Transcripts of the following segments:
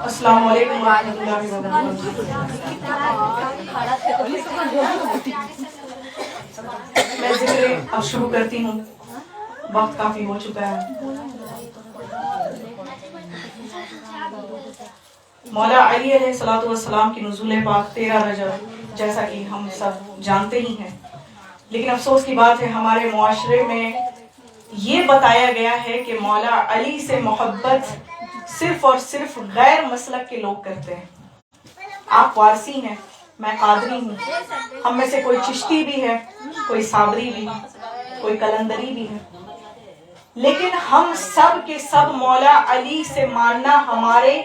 السلام علیکم ورحمۃ اللہ وبرکاتہ. میں ذکر اب شروع کرتی ہوں، وقت کافی ہو چکا ہے. مولا علی علیہ الصلوۃ والسلام کی نزول پاک 13 رجب جیسا کہ ہم سب جانتے ہی ہیں، لیکن افسوس کی بات ہے ہمارے معاشرے میں یہ بتایا گیا ہے کہ مولا علی سے محبت صرف اور صرف غیر مسلک کے لوگ کرتے ہیں. آپ وارثی ہیں، میں قادری ہوں، ہم میں سے کوئی چشتی بھی ہے، کوئی صابری بھی ہے، کوئی قلندری بھی ہے، لیکن ہم سب کے سب مولا علی سے ماننا ہمارے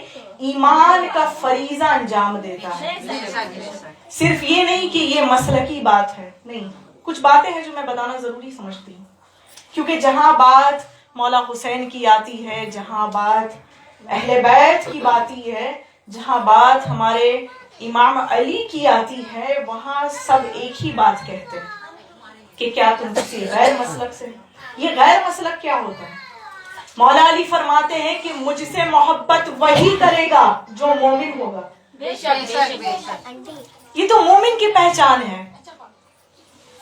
ایمان کا فریضہ انجام دیتا ہے. صرف یہ نہیں کہ یہ مسلکی بات ہے، نہیں، کچھ باتیں ہیں جو میں بتانا ضروری سمجھتی ہوں، کیونکہ جہاں بات مولا حسین کی آتی ہے، جہاں بات اہل بیت کی باتی ہے، جہاں بات ہمارے امام علی کی آتی ہے، وہاں سب ایک ہی بات کہتے ہیں کہ کیا تم کسی غیر مسلک سے. یہ غیر مسلک کیا ہوتا ہے؟ مولا علی فرماتے ہیں کہ مجھ سے محبت وہی کرے گا جو مومن ہوگا. یہ تو مومن کی پہچان ہے.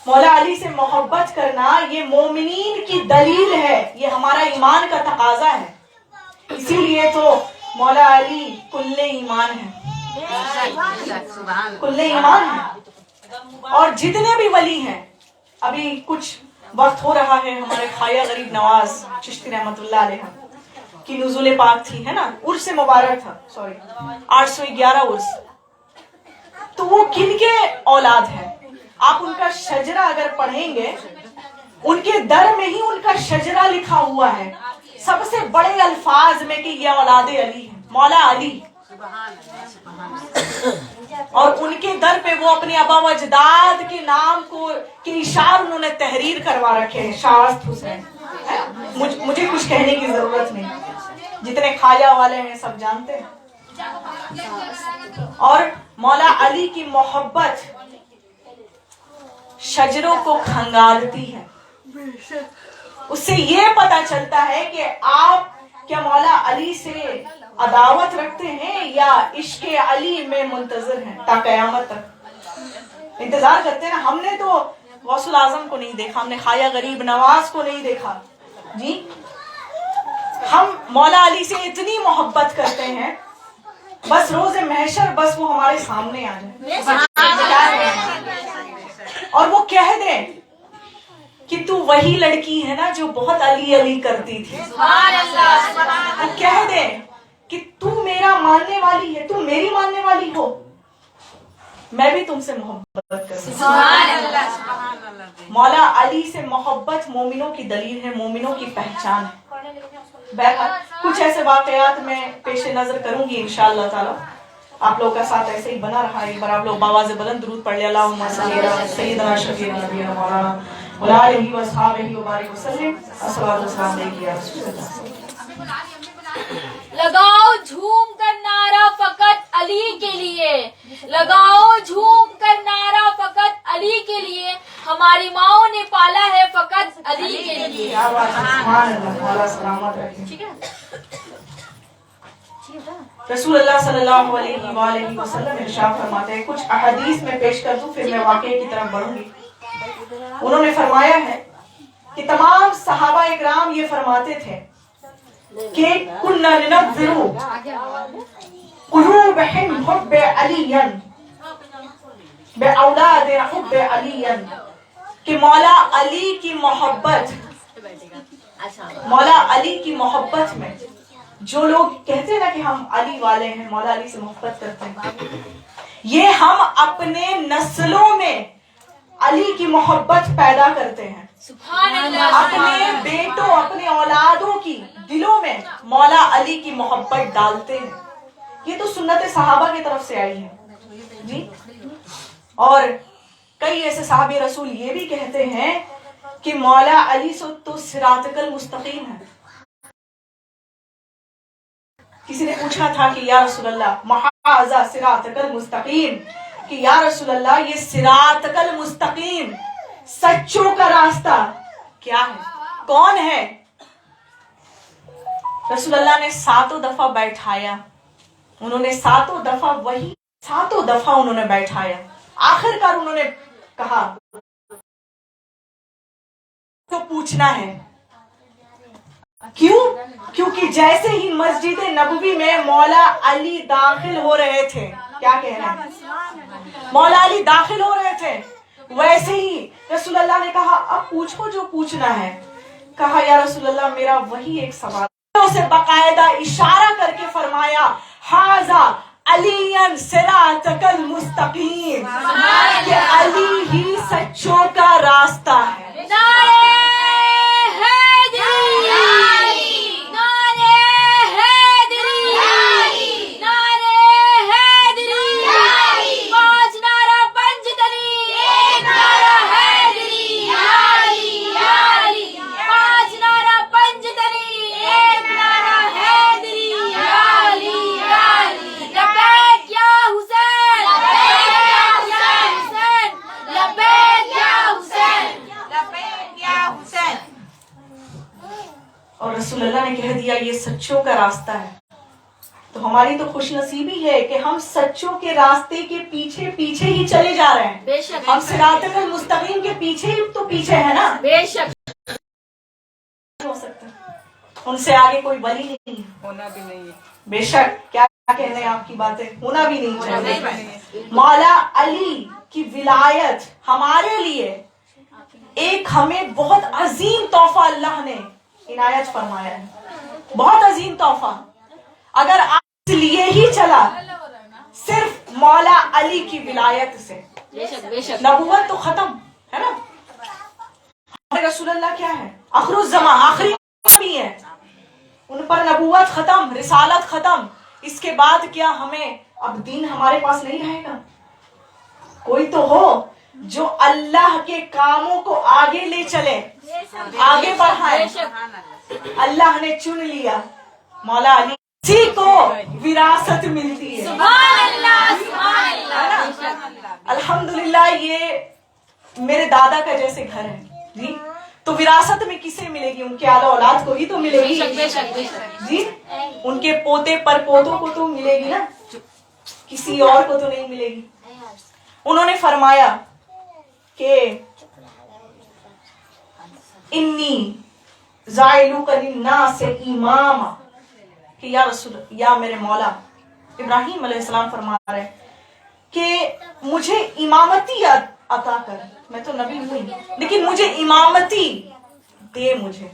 مولا علی سے محبت کرنا یہ مومنین کی دلیل ہے، یہ ہمارا ایمان کا تقاضا ہے. اسی لیے تو مولا علی کل ایمان ہے، کل ایمان ہے. اور جتنے بھی ولی ہیں، ابھی کچھ وقت ہو رہا ہے ہمارے خواجہ غریب نواز چشتی رحمت اللہ علیہ کی نزول پاک تھی، ہے نا، عرس مبارک تھا، 811 عرس. تو وہ کن کے اولاد ہیں؟ آپ ان کا شجرہ اگر پڑھیں گے، ان کے در میں ہی ان کا شجرہ لکھا ہوا ہے سب سے بڑے الفاظ میں کہ یہ اولاد علی ہیں، مولا علی. اور ان کے در پہ وہ اپنے آبا و اجداد کے نام کو کے اشعار انہوں نے تحریر کروا رکھے ہیں. شاست حسین، مجھے کچھ کہنے کی ضرورت نہیں، جتنے خواجہ والے ہیں سب جانتے ہیں. اور مولا علی کی محبت شجروں کو کھنگالتی ہے. اس سے یہ پتا چلتا ہے کہ آپ کیا مولا علی سے عداوت رکھتے ہیں یا عشق علی میں منتظر ہیں تا قیامت تک انتظار کرتے ہیں. ہم نے تو غوث الاعظم کو نہیں دیکھا، ہم نے خواجہ غریب نواز کو نہیں دیکھا جی. ہم مولا علی سے اتنی محبت کرتے ہیں بس روز محشر بس وہ ہمارے سامنے آ جائے اور وہ کہہ دیں کہ تو وہی لڑکی ہے نا جو بہت علی علی کرتی تھی. وہ کہہ دے کہ تو میرا ماننے والی ہے، تو میری ماننے والی ہو، میں بھی تم سے محبت کرتی ہوں. مولا علی سے محبت مومنوں کی دلیل ہے، مومنوں کی پہچان ہے. بہرحال کچھ ایسے واقعات میں پیش نظر کروں گی انشاءاللہ تعالی. آپ لوگ کا ساتھ ایسے ہی بنا رہا. ایک بار آپ لوگ باواز بلند درود پڑھ لیں. اللہم صلی علی سیدنا شفیعنا نبینا مولانا وعلی آلہ وصحبہ وبارک وسلم. الصلوۃ والسلام علیک یا رسول اللہ. لگاؤ جھوم کر نعرہ فقط علی کے لیے، لگاؤ جھوم کر نعرہ فقط علی کے لیے، ہماری ماؤں نے پالا ہے فقط علی کے لیے. سبحان اللہ. مولا سلامت رکھیں. رسول اللہ صلی اللہ علیہ وآلہ وسلم ارشاد فرماتے ہیں، کچھ احادیث میں پیش کر دوں پھر میں واقعے کی طرف بڑھوں گی. انہوں نے فرمایا ہے کہ تمام صحابہ اکرام یہ فرماتے تھے کہ کنا ننذر قلوبہم حب علی باولاد حب علی، کہ مولا علی کی محبت، مولا علی کی محبت میں جو لوگ کہتے ہیں نا کہ ہم علی والے ہیں، مولا علی سے محبت کرتے ہیں، یہ ہم اپنے نسلوں میں علی کی محبت پیدا کرتے ہیں. اپنے بیٹوں، اپنے اولادوں کی دلوں میں مولا علی کی محبت ڈالتے ہیں. یہ تو سنت صحابہ کی طرف سے آئی ہے جی. اور کئی ایسے صحابی رسول یہ بھی کہتے ہیں کہ مولا علی تو صراط المستقیم ہے. کسی نے پوچھا تھا کہ یا رسول اللہ محاذا صراط المستقیم، کہ یا رسول اللہ یہ صراط المستقیم सच्चों का रास्ता क्या है, कौन है? रसूलुल्लाह ने 7 दफा बैठाया, उन्होंने 7 दफा वही 7 दफा उन्होंने बैठाया। आखिरकार उन्होंने कहा तो पूछना है। क्यों? क्योंकि जैसे ही मस्जिद नबवी में मौला अली दाखिल हो रहे थे, क्या कह रहे हैं, मौला अली दाखिल हो रहे थे, वैसे ही रसूलुल्लाह ने कहा अब पूछो जो पूछना है। कहा या रसूलुल्लाह मेरा वही एक सवाल। उसे बाकायदा इशारा करके फरमाया हाजा अलीयन सिरातकल मुस्तकीम, कि अली ही सच्चों का रास्ता है। और रसूलुल्लाह ने कह दिया ये सच्चों का रास्ता है। तो हमारी तो खुशनसीबी है कि हम सच्चों के रास्ते के पीछे पीछे ही चले जा रहे हैं। बेशक हम सिरातल मुस्तकीम के पीछे ही तो पीछे है ना। बेशक हो सकता उनसे आगे कोई वली नहीं है, होना भी नहीं है। बेशक क्या कह रहे हैं आपकी बातें, होना भी नहीं चाहिए। मौला अली की विलायत हमारे लिए एक हमें बहुत अजीम तोहफा अल्लाह ने इनायत फरमाया है, बहुत अजीम तोहफा। अगर आप इसलिए ही चला सिर्फ मौला अली की विलायत से, बेशक नबूवत तो खत्म है ना। रसूलुल्लाह क्या है, आखिरुज़्ज़मा, आखिरी नबी है, उन पर नबूवत खत्म, रिसालत खत्म। इसके बाद क्या हमें अब दीन हमारे पास नहीं रहेगा? कोई तो हो जो अल्लाह के कामों को आगे ले चले, आगे बढ़ाए। अल्लाह ने चुन लिया मौला अली, इसी को विरासत मिलती है। अल्हम्दुलिल्लाह ये मेरे दादा का जैसे घर है जी, तो विरासत में किसे मिलेगी? उनके आला औलाद को ही तो मिलेगी जी, उनके पोते पर पोतों को तो मिलेगी ना, किसी और को तो नहीं मिलेगी। उन्होंने फरमाया कि इन्नी ज़ाइलुका लिन्नास इमामा, कि या रसूल, या मेरे मौला इब्राहिम अलैहिस्सलाम फरमा रहे कि मुझे इमामती अता कर, मैं तो नबी हूँ लेकिन मुझे इमामती दे मुझे।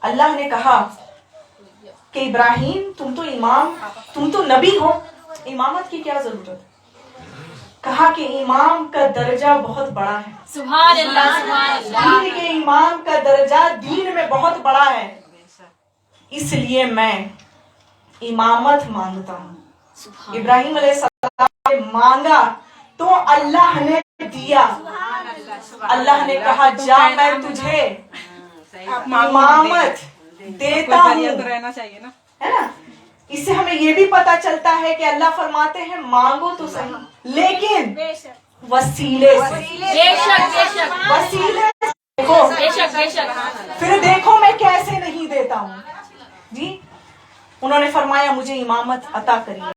अल्लाह ने कहा कि इब्राहिम तुम तो इमाम, तुम तो नबी हो, इमामत की क्या जरूरत? कहा कि इमाम का दर्जा बहुत बड़ा है। सुभान अल्लाह, सुभान अल्लाह। दीन के इमाम का दर्जा दीन में बहुत बड़ा है, इसलिए मैं इमामत मांगता हूँ। इब्राहिम अलैहिस्सलाम ने मांगा तो अल्लाह ने दिया। अल्लाह ने कहा जा मैं तुझे इमामत देता हूँ, तो रहना चाहिए ना, है ना। इससे हमें ये भी पता चलता है कि अल्लाह फरमाते हैं मांगो तो सही, लेकिन वसीले से। बेशक बेशक वसीले से देखो, बेशक बेशक। फिर देखो मैं कैसे नहीं देता हूँ जी। उन्होंने फरमाया मुझे इमामत अता करिए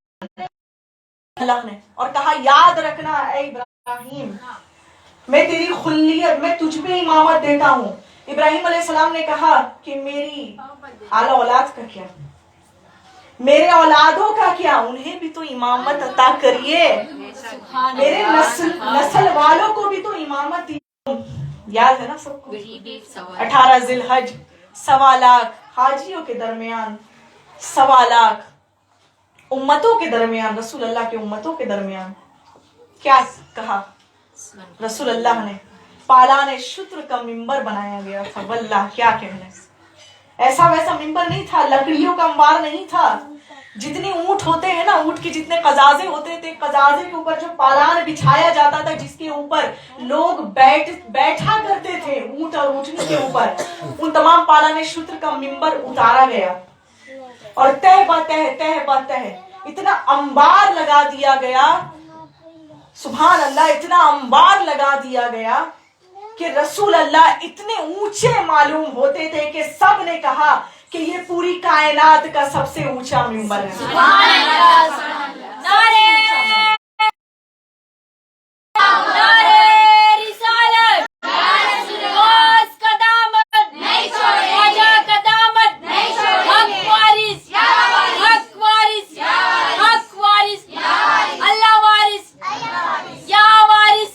अल्लाह ने, और कहा याद रखना ऐ इब्राहिम मैं तेरी खुल्लियत, मैं तुझ पे इमामत देता हूँ। इब्राहिम अलैहिस्सलाम ने कहा कि मेरी आला औलाद का क्या, मेरे औलादों का क्या, उन्हें भी तो इमामत अता करिए, मेरे नस्ल वालों को भी तो इमामत दी। याद है ना सबको, 18 जिलहज 1.25 लाख हाजियों के दरमियान, 1.25 लाख उम्मतों के दरमियान, रसूल अल्लाह के उम्मतों के दरमियान क्या कहा रसूल अल्लाह ने? पालाने शुत्र का मिंबर बनाया गया था। वल्लाह क्या कहने, ऐसा वैसा मिंबर नहीं था, लकड़ियों का अंबार नहीं था। जितने ऊंट होते हैं ना, ऊंट के जितने कजाजे होते थे, कजाजे के ऊपर जो पालान बिछाया जाता था जिसके ऊपर लोग बैठा करते थे ऊंट और ऊंटनी के ऊपर, उन तमाम पालाने शुत्र का मिंबर उतारा गया और तह बतह इतना अंबार लगा दिया गया सुभान अल्लाह, इतना अंबार लगा दिया गया कि रसूल अल्लाह इतने ऊंचे मालूम होते थे कि सब ने कहा कि ये पूरी कायनात का सबसे ऊंचा मिंबर है। नारे रिसालत, गौस का दामन नहीं छोड़ेंगे, ख्वाजा का दामन नहीं छोड़ेंगे, हक वारिस, हक वारिस, हक वारिस, अल्लाह वारिस, या वारिस,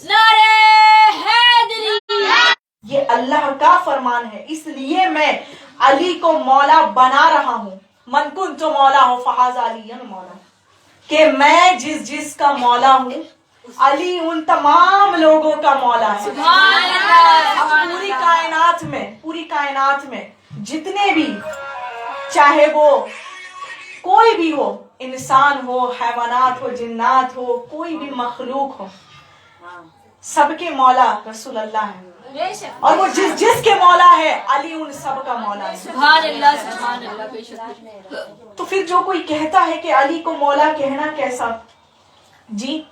नारे हैदरी। ये अल्लाह का फरमान है, इसलिए मैं अली को मौला बना रहा हूँ। मन कुंतु मौला हो फहाज़ा अलियन मौला, कि मैं जिस का मौला हूँ, अली उन तमाम लोगों का मौला है। अब पूरी कायनात में जितने भी, चाहे वो कोई भी हो, इंसान हो, हैवानात हो, जिन्नात हो, कोई भी मखलूक हो, सबके मौला रसूल अल्लाह है। और वो जिसके मौला है, अली उन सब का मौला है। सुभान अल्लाह, सुभान अल्लाह, बेशक। तो फिर जो कोई कहता है कि अली को मौला कहना कैसा जी,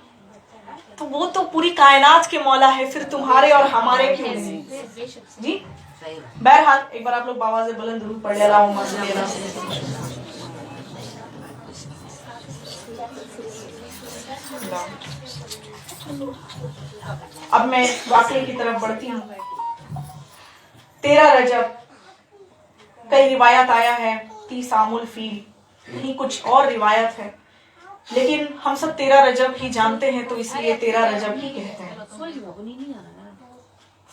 तो वो तो पूरी कायनात के मौला है, फिर तुम्हारे और हमारे क्यों नहीं जी। बहरहाल एक बार आप लोग बावाज़े बुलंद दुरूद पढ़ ले। अब मैं वाक़े की तरफ बढ़ती हूँ। 13 रजब, कई रिवायत आया है 30 आमुल फील, नहीं कुछ और रिवायत है, लेकिन हम सब 13 रजब ही जानते हैं, तो इसलिए 13 रजब ही कहते हैं।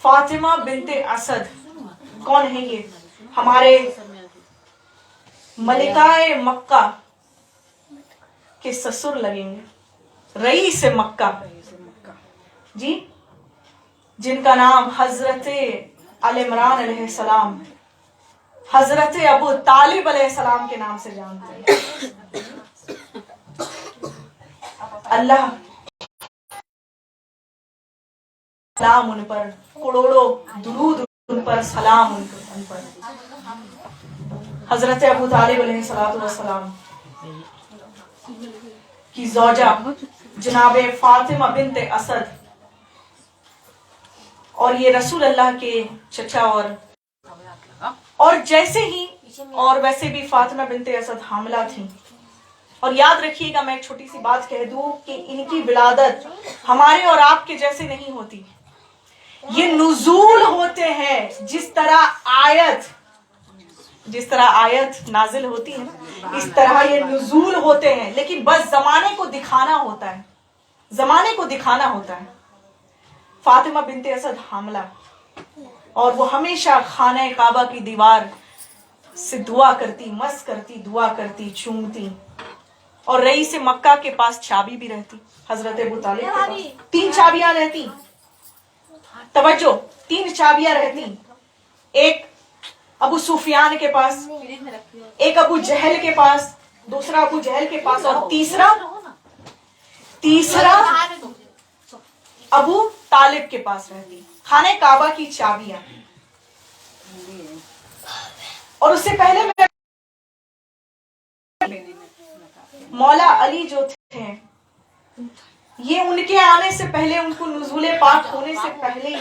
फातिमा बिनते असद कौन है ये? हमारे मलिकाए मक्का के ससुर लगेंगे, रईस मक्का जी, जिनका नाम हजरत अल इमरान अलैहिस्सलाम, हजरत अबू तालिब अलैहिस्सलाम के नाम से जानते हैं। अल्लाह सलाम उन पर, करोड़ों दुरूद उन पर, सलाम उन पर। हजरत अबू तालिब अलैहिस्सलाम की ज़ौजा जनाबे फातिमा बिनते असद, और ये रसूल अल्लाह के चचा, और जैसे ही और वैसे भी फातिमा बिनते असद हामिला थी। और याद रखिएगा, मैं एक छोटी सी बात कह दूं कि इनकी विलादत हमारे और आपके जैसे नहीं होती, ये नुज़ूल होते हैं। जिस तरह आयत नाजिल होती है ना, इस तरह ये नुज़ूल होते हैं, लेकिन बस जमाने को दिखाना होता है। फातिमा बिनते असद हामिला, और वो हमेशा खाने काबा की दीवार से दुआ करती, मस करती, दुआ करती, चूमती। और रईस मक्का के पास चाबी भी रहती, हजरत अबू तालिब के पास 3 चाबियां रहती। तवज्जो, 3 चाबियां रहती। एक अबू सुफियान के पास, एक अबू जहल के पास, दूसरा अबू जहल के पास, और तीसरा अबू तालिब के पास रहती। खाने काबा की चाबियां। और उससे पहले मौला अली जो थे, ये उनके आने से पहले, उनको नुज़ूले पाक होने से पहले ही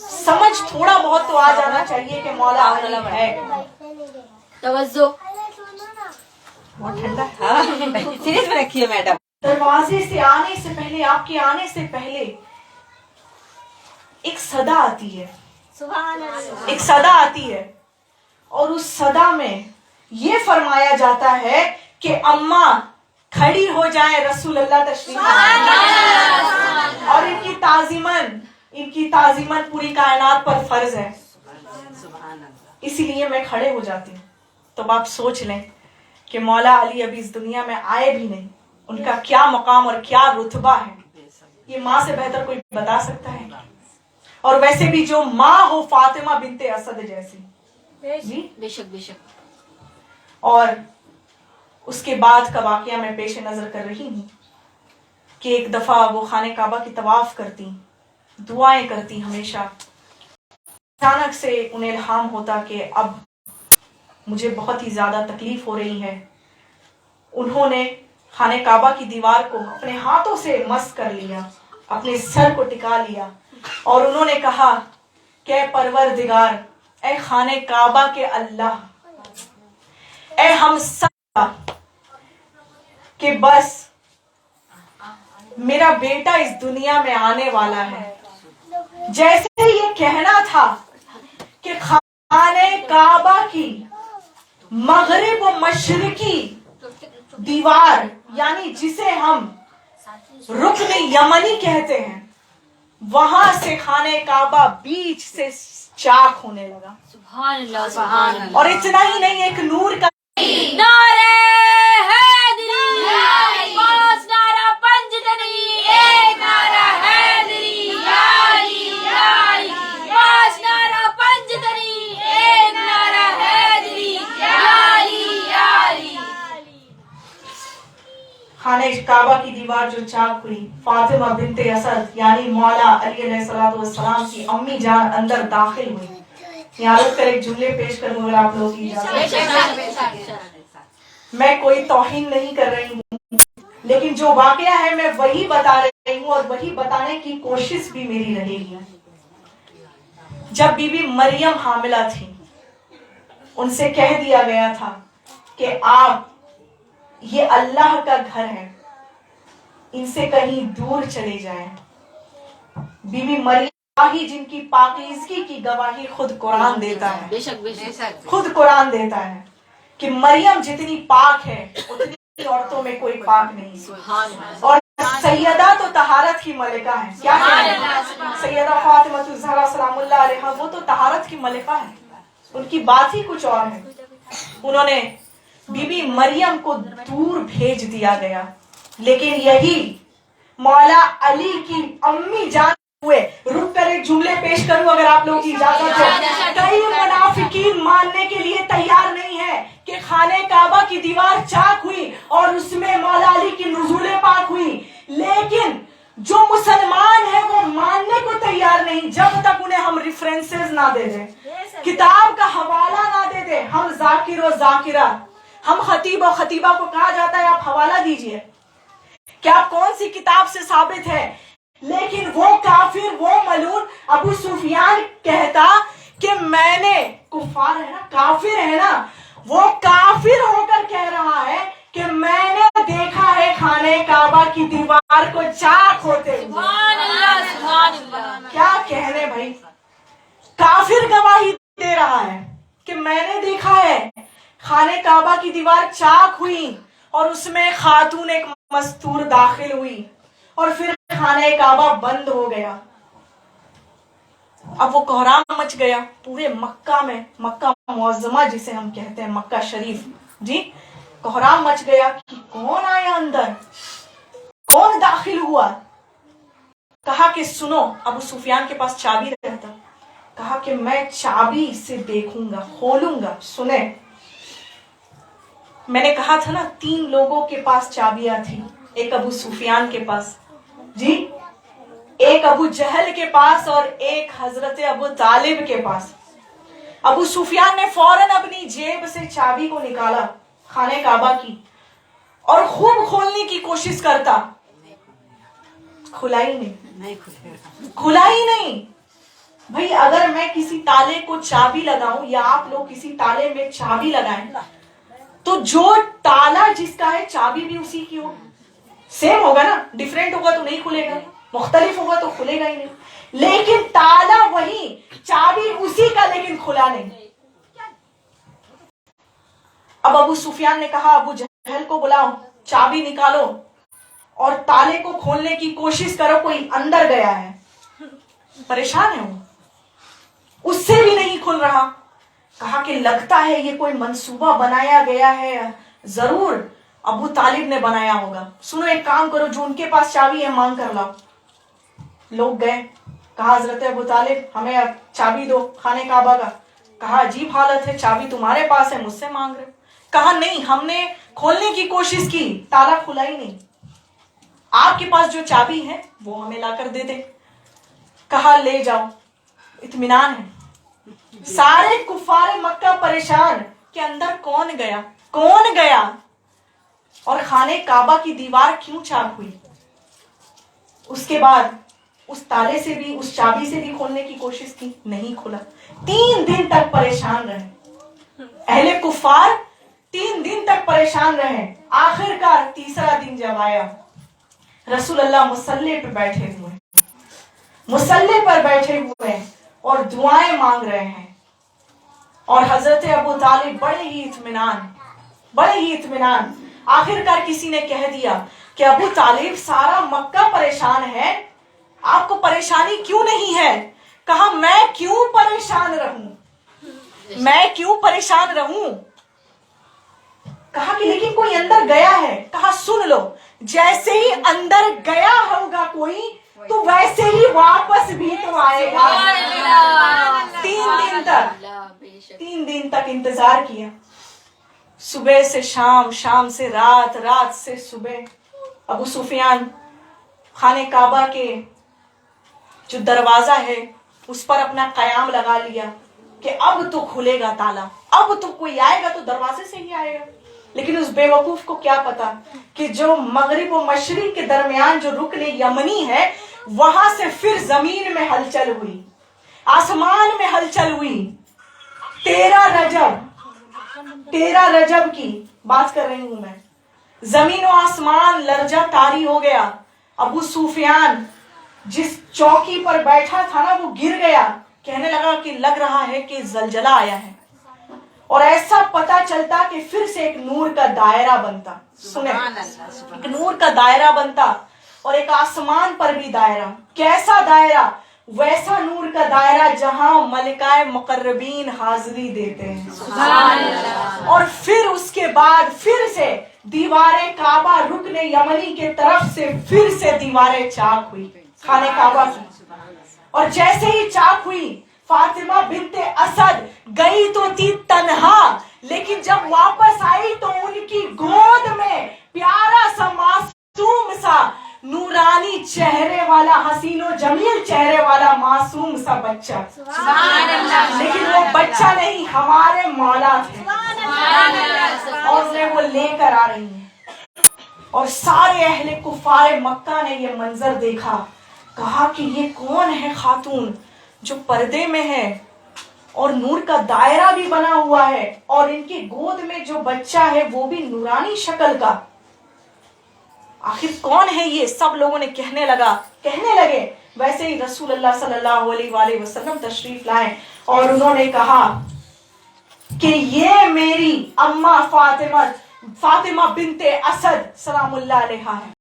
समझ थोड़ा बहुत तो आ जाना चाहिए कि मौला अली है। तवज्जो, बहुत ठंडा है, सीरियस में रखिए मैडम। दरवाजे से आने से पहले, आपके आने से पहले एक सदा आती है, एक सदा आती है, और उस सदा में ये फरमाया जाता है कि अम्मा खड़ी हो जाए, रसूल अल्लाह तशरीफ लाए। और इनकी ताजीमन पूरी कायनात पर फर्ज है, इसीलिए मैं खड़े हो जाती हूँ। तो आप सोच लें कि मौला अली अभी इस दुनिया में आए भी नहीं, उनका क्या मकाम और क्या रुतबा है, ये माँ से बेहतर कोई बता सकता है? और वैसे भी जो माँ हो फातिमा बिनते असद जैसी जी, बेशक बेशक। और उसके बाद का वाकया मैं पेश नजर कर रही हूँ कि एक दफा वो खाने काबा की तवाफ करती, दुआएं करती हमेशा। अचानक से उन्हें इल्हाम होता कि अब मुझे बहुत ही ज्यादा तकलीफ हो रही है। उन्होंने खाने काबा की दीवार को अपने हाथों से मस कर लिया, अपने सर को टिका लिया और उन्होंने कहा कि परवरदिगार, ए खाने काबा के अल्लाह, ए हम सब कि बस मेरा बेटा इस दुनिया में आने वाला है। जैसे ये कहना था कि खाने काबा की मगरिब व मशरिकी दीवार, यानी जिसे हम रुकन यमनी कहते हैं, वहां से खाने काबा बीच से चाक होने लगा। सुभान अल्लाह, सुभान अल्लाह। और इतना ही नहीं, एक नूर का नारे हैदरी, पांच नारा पंजतनी, एक नारा हैदरी, यारी यारी, पांच नारा पंजतनी, एक नारा हैदरी, यारी यारी। खाने काबा की दीवार जो चाक हुई, फातिमा बिनते असद यानी मौला अली अलैहिस्सलातु वस्सलाम की अम्मी जान अंदर दाखिल हुई। यहाँ रुक कर एक जुमले पेश करूं अगर आप लोगों की इजाजत। मैं कोई तौहीन नहीं कर रही हूँ, लेकिन जो वाकया है मैं वही बता रही हूँ और वही बताने की कोशिश भी मेरी रहेगी। जब बीबी मरियम हामिला थी, उनसे कह दिया गया था कि आप, ये अल्लाह का घर है, इनसे कहीं दूर चले जाएं। बीबी मरियम ही जिनकी पाकीज़गी की गवाही खुद कुरान देता है, बेशक बेशक, खुद कुरान देता है कि मरियम जितनी पाक है उतनी औरतों में कोई पाक नहीं। सुभान अल्लाह। और सैयदा तो तहारत की मलिका है, क्या कहते सैयदा फातिमा ज़हरा सलामुल्लाह अलैहा, वो तो तहारत की मलिका है, उनकी बात ही कुछ और है। उन्होंने बीबी मरियम को दूर भेज दिया गया, लेकिन यही मौला अली की अम्मी जान हुए। रुक कर एक जुमले पेश करूं अगर आप लोगों की इजाजत हो। कई मुनाफिकीन मानने के लिए तैयार नहीं है कि खाने काबा की दीवार चाक हुई और उसमें मौला अली की नुज़ूले पाक हुई, लेकिन जो मुसलमान है वो मानने को तैयार नहीं जब तक उन्हें हम रेफरेंसेस ना दे दें, किताब का हवाला ना दे दें। हम जाकिर और जाकिरा, हम खतीब और खतीबा को कहा जाता है आप हवाला दीजिए कि आप कौन सी किताब से साबित है, लेकिन वो काफिर, वो मलून अबू सुफियान कहता कि मैंने, कुफार है ना, काफिर है ना, वो काफिर होकर कह रहा है कि मैंने देखा है खाने काबा की दीवार को चाक होते हुए। सुभान अल्लाह, सुभान अल्लाह। क्या कहने भाई, काफिर गवाही दे रहा है कि मैंने देखा है खाने काबा की दीवार चाक हुई और उसमें खातून एक मस्तूर दाखिल हुई और फिर खाने काबा बंद हो गया। अब वो कोहराम मच गया पूरे मक्का में, मक्का मुअज़्ज़मा जिसे हम कहते हैं, मक्का शरीफ जी, कोहराम मच गया कि कौन आया अंदर, कौन दाखिल हुआ। कहा कि सुनो, अबू सुफियान के पास चाबी रहता, कहा कि मैं चाबी से देखूंगा, खोलूंगा। सुने, मैंने कहा था ना 3 लोगों के पास चाबियां थी, एक अबू सुफियान के पास जी, एक अबू जहल के पास और एक हजरत अबू तालिब के पास। अबू सुफियान ने फौरन अपनी जेब से चाबी को निकाला खाने काबा की और खूब खोलने की कोशिश करता, खुला ही नहीं, खुला ही नहीं। भाई अगर मैं किसी ताले को चाबी लगाऊं या आप लोग किसी ताले में चाबी लगाएं, तो जो ताला जिसका है चाबी भी उसी की हो, सेम होगा ना, डिफरेंट होगा तो नहीं खुलेगा, मुख्तलिफ होगा तो खुलेगा ही नहीं। लेकिन ताला वही, चाबी उसी का, लेकिन खुला नहीं। अब अबू सुफियान ने कहा अबू जहल को बुलाओ, चाबी निकालो और ताले को खोलने की कोशिश करो, कोई अंदर गया है। परेशान है वो, उससे भी नहीं खुल रहा। कहा कि लगता है ये कोई मंसूबा बनाया गया है, जरूर अबू तालिब ने बनाया होगा। सुनो एक काम करो, जो उनके पास चाबी है मांग कर लाओ। लोग गए, कहा हजरत अबू तालिब हमें अब चाबी दो खाने काबा का। कहा अजीब हालत है, चाबी तुम्हारे पास है, मुझसे मांग रहे हो। कहा नहीं, हमने खोलने की कोशिश की, ताला खुला ही नहीं, आपके पास जो चाबी है वो हमें लाकर दे दे। कहा ले जाओ, इत्मीनान है। सारे कुफारे मक्का परेशान कि अंदर कौन गया, कौन गया। और खाने काबा की दीवार क्यों चाक हुई? उसके बाद उस ताले से भी, उस चाबी से भी खोलने की कोशिश की, नहीं खुला। 3 दिन तक परेशान रहे अहले कुफार, 3 दिन तक परेशान रहे। आखिरकार तीसरा दिन जब आया, रसूल अल्लाह मुसल्ले पे बैठे हुए, मुसल्ले पर बैठे हुए और दुआएं मांग रहे हैं। और हजरत अबू तालिब बड़े ही इत्मीनान, आखिरकार किसी ने कह दिया कि अबू तालिब, सारा मक्का परेशान है, आपको परेशानी क्यों नहीं है? कहा, मैं क्यों परेशान रहूं? कहा कि लेकिन कोई अंदर गया है। कहा, सुन लो, जैसे ही अंदर गया होगा कोई, तो वैसे ही वापस भी तो आएगा। 3 दिन तक इंतजार किया, सुबह से शाम, शाम से रात, रात से सुबह। अबू सुफियान खाने काबा के जो दरवाजा है उस पर अपना कयाम लगा लिया कि अब तो खुलेगा ताला, अब तो कोई आएगा तो दरवाजे से ही आएगा। लेकिन उस बेवकूफ को क्या पता कि जो मगरिब और मशरिक के दरमियान जो रुकने यमनी है, वहां से फिर जमीन में हलचल हुई, आसमान में हलचल हुई। 13 रजब की बात कर रही हूं मैं। जमीन और आसमान लर्जा तारी हो गया। अबू सुफियान जिस चौकी पर बैठा था ना, वो गिर गया। कहने लगा कि लग रहा है कि जलजला आया है। और ऐसा पता चलता कि फिर से एक नूर का दायरा बनता। सुने, एक नूर का दायरा बनता और एक आसमान पर भी दायरा। कैसा दायरा? वैसा नूर का दायरा जहां मलिकाए मुकर्रबीन हाजिरी देते हैं। और फिर उसके बाद फिर से दीवारें काबा रुकने यमनी के तरफ से फिर से दीवारें चाक हुई खाने काबा की। और जैसे ही चाक हुई, फातिमा बिनते असद गई तो थी तन्हा, लेकिन जब वापस आई तो उनकी गोद में प्यारा सा मासूम सा नूरानी चेहरे वाला, हसीनो जमील चेहरे वाला मासूम सा बच्चा। लेकिन वो बच्चा नहीं, हमारे मौला थे और उन्हें वो लेकर आ रही है। और सारे अहले कुफार मक्का ने ये मंजर देखा, कहा कि ये कौन है खातून जो पर्दे में है और नूर का दायरा भी बना हुआ है, और इनकी गोद में जो बच्चा है वो भी नूरानी शक्ल का। आखिर कौन है ये? सब लोगों ने कहने लगे। वैसे ही रसूल अल्लाह सल्लल्लाहु अलैहि वसल्लम तशरीफ लाए और उन्होंने कहा कि ये मेरी अम्मा फातिमा बिनते असद सलामुल्लाह अलैहा है,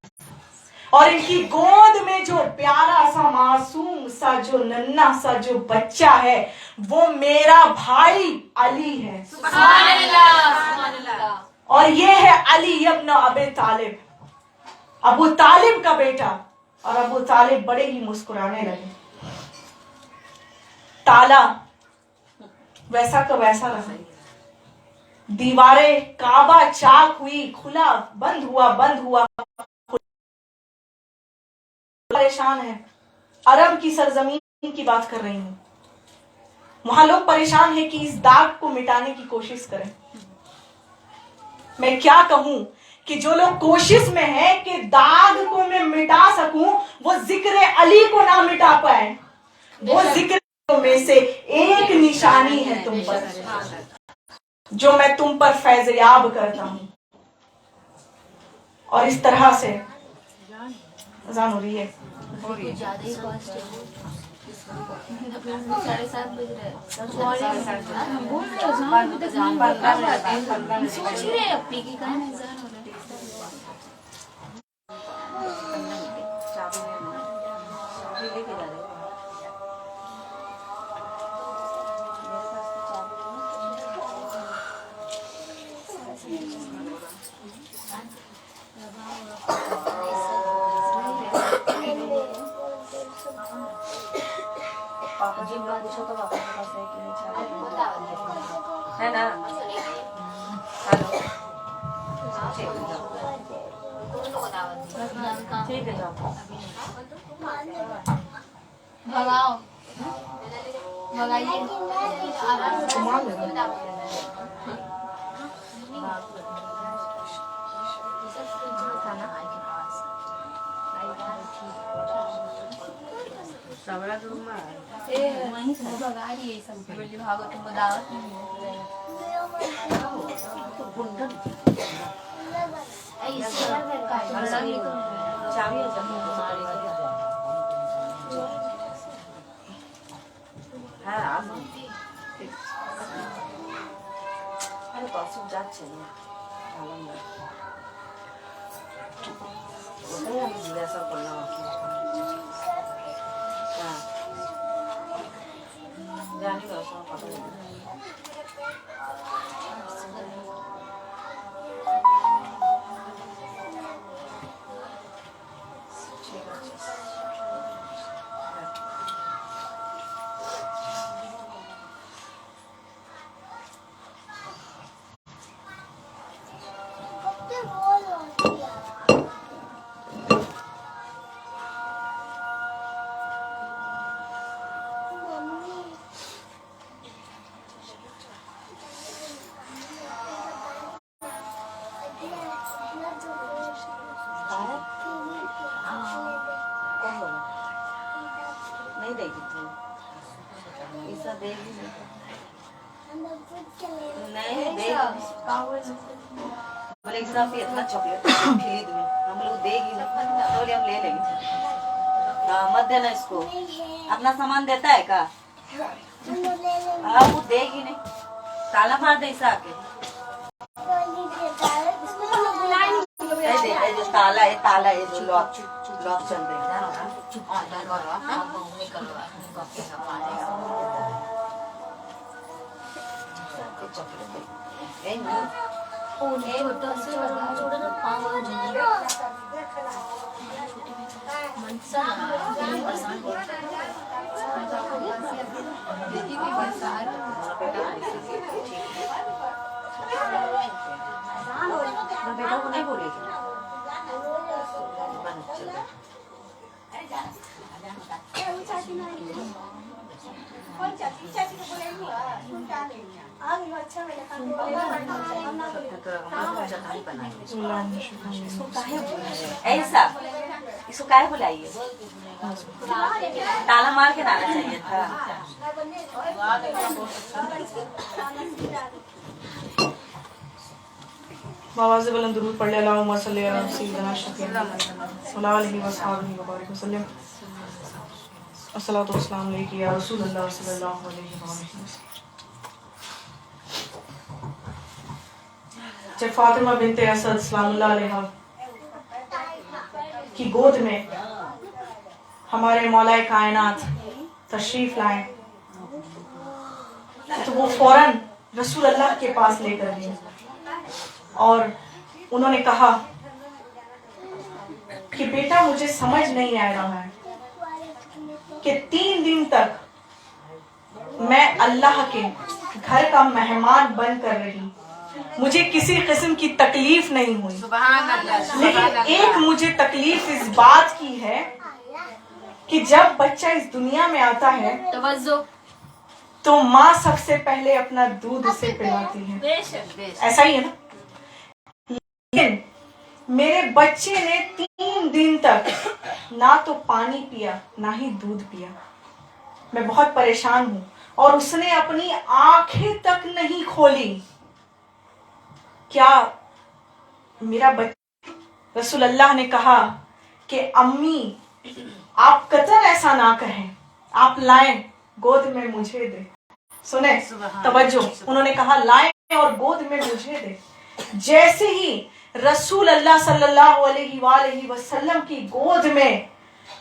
और इनकी गोद में जो प्यारा सा मासूम सा जो नन्ना सा जो बच्चा है वो मेरा भाई अली है। और ये है अली इब्न अबी तालिब, अबू तालिब का बेटा। और अबू तालिब बड़े ही मुस्कुराने लगे। ताला वैसा का वैसा रहा, दीवारें काबा चाक हुई, खुला बंद हुआ। परेशान है। अरब की सरजमीन की बात कर रही हूं। वहां लोग परेशान हैं कि इस दाग को मिटाने की कोशिश करें। मैं क्या कहूं कि जो लोग कोशिश में हैं कि दाग को मैं मिटा सकूं, वो जिक्र अली को ना मिटा पाए। वो जिक्र में से एक निशानी है तुम पर, जो मैं तुम पर फैज़याब करता हूं। और इस तरह से अज़ान हो रही है। सोच ही रहे अपनी की कहाँ इंतजार हो रहा है। है ना? हेलो, ठीक है जाओ। भगाओ, भगाइए। बघा रही है सब बोली भागो तुमको दावत नहीं যাচ্ছে না ওটাই আমি জিজ্ঞাসা করলাম হ্যাঁ জানি না সব কথা ঠিক আছে नहीं देगी तू ऐसा देगी नहीं देगी बोले इस पे इतना चॉकलेट खरीद में हम लोग देगी ना तो हम ले लेंगे हाँ मत देना इसको अपना सामान देता है का हाँ वो देगी नहीं ताला मार दे इसा आके ताला है जो लॉक चल रही है बेटा को नहीं बोलेगी ऐसा इसको काहे बुलाइए ताला मार के डालना चाहिए था आवाज़ बुलंद दुरूद पढ़ ले अल्लाहुम्मा सल्ली अला सय्यिदिना शफीअना सल्लल्लाहु अलैहि वसल्लम व बारिक वसल्लम अस्सलातु वस्सलामु अलैका या रसूलल्लाह सल्लल्लाहु अलैहि वसल्लम। जब फातिमा बिनते असद सलामुल्लाह अलैहा की गोद में हमारे मौलाए कायनात तशरीफ लाए तो वो फौरन रसूल अल्लाह के पास लेकर गए और उन्होंने कहा कि बेटा मुझे समझ नहीं आ रहा है कि 3 दिन तक मैं अल्लाह के घर का मेहमान बनकर रही, मुझे किसी किस्म की तकलीफ नहीं हुई, लेकिन एक मुझे तकलीफ इस बात की है कि जब बच्चा इस दुनिया में आता है तो माँ सबसे पहले अपना दूध उसे पिलाती है, ऐसा ही है ना। लेकिन मेरे बच्चे ने 3 दिन तक ना तो पानी पिया ना ही दूध पिया, मैं बहुत परेशान हूँ और उसने अपनी आंखें तक नहीं खोली। क्या मेरा बच्चा, रसूल अल्लाह ने कहा कि अम्मी आप कतई ऐसा ना कहें, आप लाएं गोद में मुझे दे। सुने तवज्जो, उन्होंने कहा लाएं और गोद में मुझे दे। जैसे ही रसूल अल्लाह सल्लल्लाहु अलैहि वसल्लम की गोद में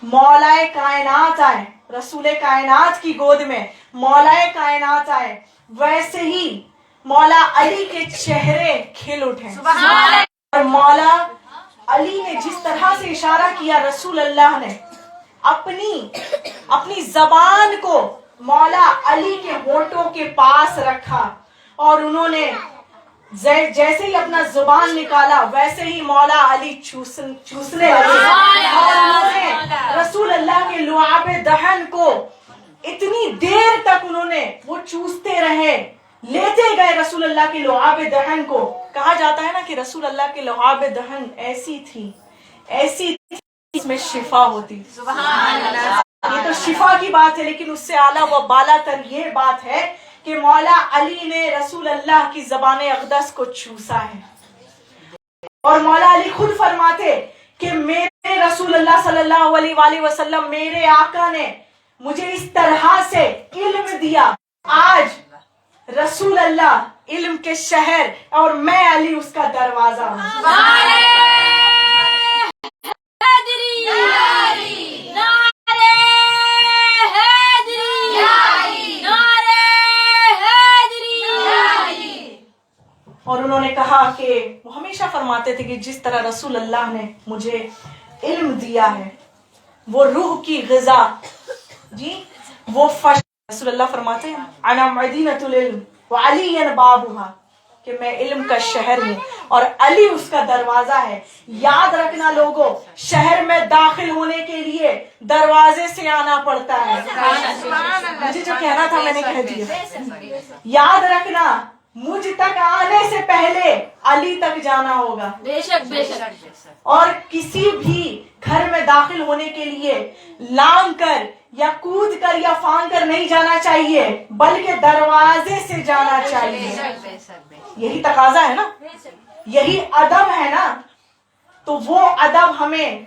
मौलाए कायनात आए, रसूल कायनात की गोद में मौलाए कायनात आए, वैसे ही मौला अली के चेहरे खिल उठे और मौला अली ने जिस तरह से इशारा किया, रसूल अल्लाह ने अपनी जबान को मौला अली के होठों के पास रखा और उन्होंने जैसे ही अपना जुबान निकाला वैसे ही मौला अली चूसने लगे और उन्होंने रसूल अल्लाह के लुआब दहन को इतनी देर तक उन्होंने वो चूसते रहे, लेते गए रसूल अल्लाह के लुआब दहन को। कहा जाता है ना कि रसूल अल्लाह के लुआब दहन ऐसी थी इसमें शिफा होती। ये तो शिफा की बात है, लेकिन उससे आला व बाला तर ये बात है कि मौला अली ने रसूल अल्लाह की ज़बान अक़दस को चूसा है। और मौला अली खुद फरमाते कि मेरे रसूल अल्लाह सल्लल्लाहु अलैहि वसल्लम, मेरे आका ने मुझे इस तरह से इल्म दिया, आज रसूल अल्लाह इल्म के शहर और मैं अली उसका दरवाजा हूँ। और उन्होंने कहा कि वो हमेशा फरमाते थे कि जिस तरह रसूल अल्लाह ने मुझे इल्म दिया है, वो रूह की ग़िज़ा जी, वो फश, रसूल अल्लाह फरमाते हैं अना मदीनतुल इल्म व अलीयन बाबुहा, कि मैं इल्म का शहर हूँ और अली उसका दरवाजा है। याद रखना लोगों, शहर में दाखिल होने के लिए दरवाजे से आना पड़ता है। मुझे जो कहना था मैंने कह दिया। याद रखना, मुझ तक आने से पहले अली तक जाना होगा। बेशक बेशक। और किसी भी घर में दाखिल होने के लिए लांग कर या कूद कर या फांग कर नहीं जाना चाहिए, बल्कि दरवाजे से जाना चाहिए। यही तकाजा है ना, यही अदब है ना। तो वो अदब हमें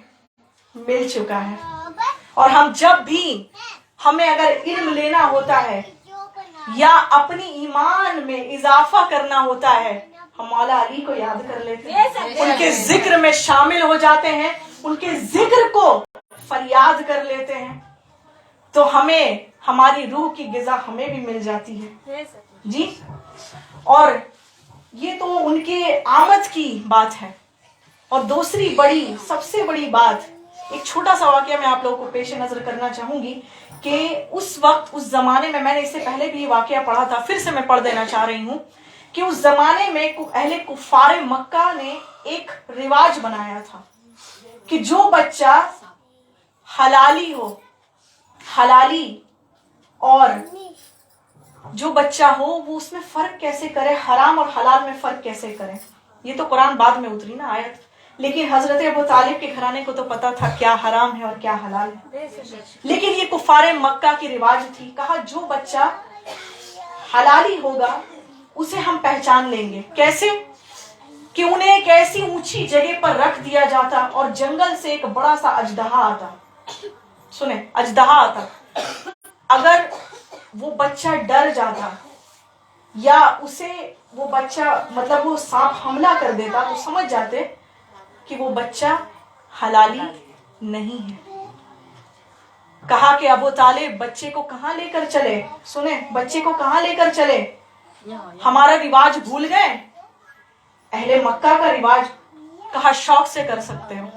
मिल चुका है। और हम जब भी हमें अगर इल्म लेना होता है या अपनी ईमान में इजाफा करना होता है, हम मौला अली को याद कर लेते हैं, उनके जिक्र में शामिल हो जाते हैं, उनके जिक्र को फरियाद कर लेते हैं, तो हमें हमारी रूह की ग़िज़ा हमें भी मिल जाती है जी। और ये तो उनके आमद की बात है। और दूसरी बड़ी, सबसे बड़ी बात, एक छोटा सा वाक़या मैं आप लोगों को पेश नजर करना चाहूंगी कि उस वक्त, उस जमाने में, मैंने इससे पहले भी ये वाक़या पढ़ा था, फिर से मैं पढ़ देना चाह रही हूँ कि उस जमाने में अहले कुफ़ार मक्का ने एक रिवाज बनाया था कि जो बच्चा हलाली हो, हलाली और जो बच्चा हो वो उसमें फर्क कैसे करे, हराम और हलाल में फर्क कैसे करे। ये तो कुरान बाद में उतरी ना आयत, लेकिन हजरत अबू तालिब के घराने को तो पता था क्या हराम है और क्या हलाल है। लेकिन ये कुफारे मक्का की रिवाज थी। कहा जो बच्चा हलाली होगा उसे हम पहचान लेंगे। कैसे? कि उन्हें एक ऐसी ऊंची जगह पर रख दिया जाता और जंगल से एक बड़ा सा अजदहा आता। सुने, अजदहा आता। अगर वो बच्चा डर जाता या उसे वो बच्चा, मतलब वो सांप हमला कर देता, तो समझ जाते कि वो बच्चा हलाली नहीं है। कहा कि अबू तालिब बच्चे को कहाँ लेकर चले। सुने, बच्चे को कहाँ लेकर चले? हमारा रिवाज भूल गए, अहले मक्का का रिवाज। कहा शौक से कर सकते हो।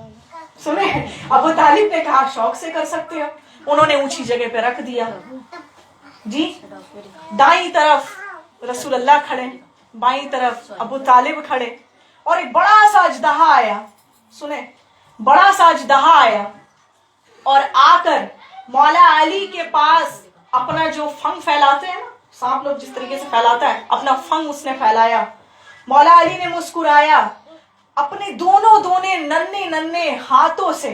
सुने, अबू तालिब ने कहा शौक से कर सकते हो। उन्होंने ऊंची जगह पे रख दिया जी। दाईं तरफ रसूल अल्लाह खड़े, बाईं तरफ अबू तालिब खड़े, और एक बड़ा सा अजदहा आया। सुने, बड़ा सा अजदहा आया और आकर मौला अली के पास अपना जो फंग फैलाते हैं ना, सांप लोग जिस तरीके से फैलाता है, अपना फंग उसने फैलाया। मौला अली ने मुस्कुराया, अपने दोनों नन्हे नन्हे हाथों से,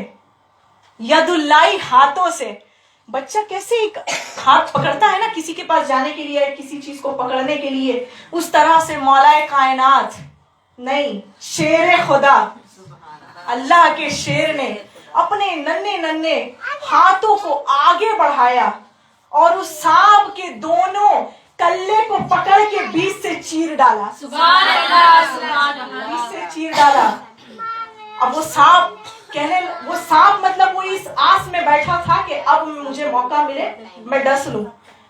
यदुल्लाई हाथों से, बच्चा कैसे हाथ पकड़ता है ना किसी के पास जाने के लिए, किसी चीज को पकड़ने के लिए, उस तरह से मौलाए कायनात नहीं, शेर खुदा अल्लाह के शेर ने अपने नन्हे नन्हे हाथों को आगे बढ़ाया और उस सांप के दोनों कल्ले को पकड़ के बीच से चीर डाला। सुभान अल्लाह, सुभान अल्लाह। बीच से चीर डाला। अब वो सांप वो सांप मतलब वो इस आस में बैठा था कि अब मुझे मौका मिले मैं डस लूं,